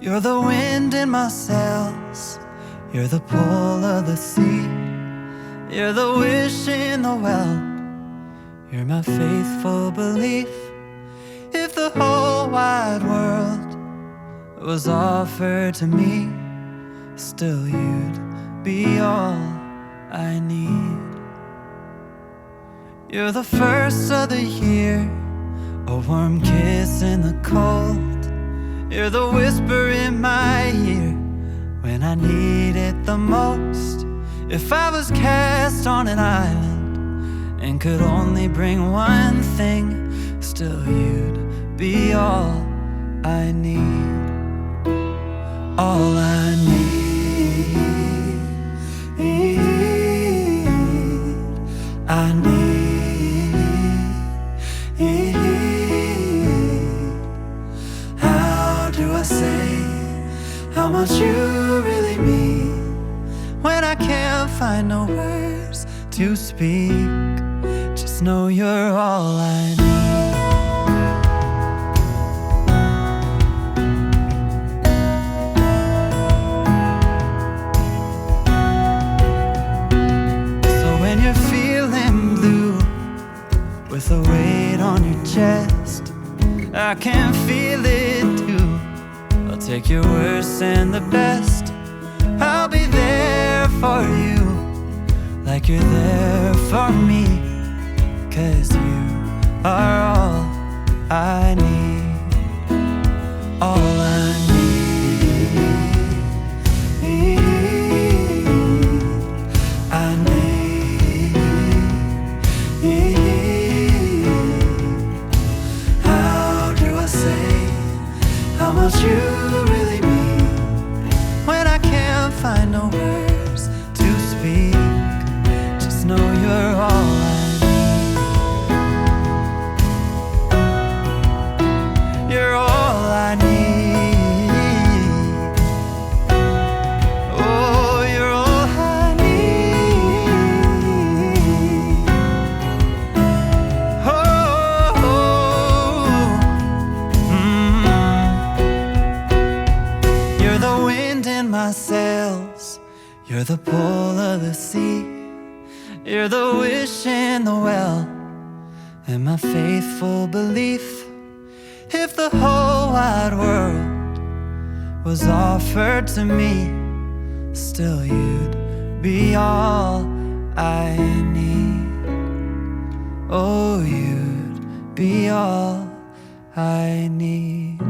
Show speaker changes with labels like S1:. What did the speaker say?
S1: You're the wind in my sails, you're the pull of the sea, you're the wish in the well, you're my faithful belief. If the whole wide world was offered to me, still you'd be all I need. You're the first of the year, a warm kiss in the cold. You're the whisper in my ear when I need it the most. If I was cast on an island and could only bring one thing, still you'd be all I need. All I need, I need. How do I say how much you really mean when I can't find no words to speak? Just know you're all I need. With a weight on your chest, I can feel it too. I'll take your worst and the best. I'll be there for you, like you're there for me, 'cause you are all I need. All I need, I need. How much you really mean when I can't find no words to speak. Just know you're all I need. You're all I need. Oh, you're all I need. You're the wind in my sails, you're the pull of the sea, you're the wish in the well, and my faithful belief. If the whole wide world was offered to me, still you'd be all I need. Oh, you'd be all I need.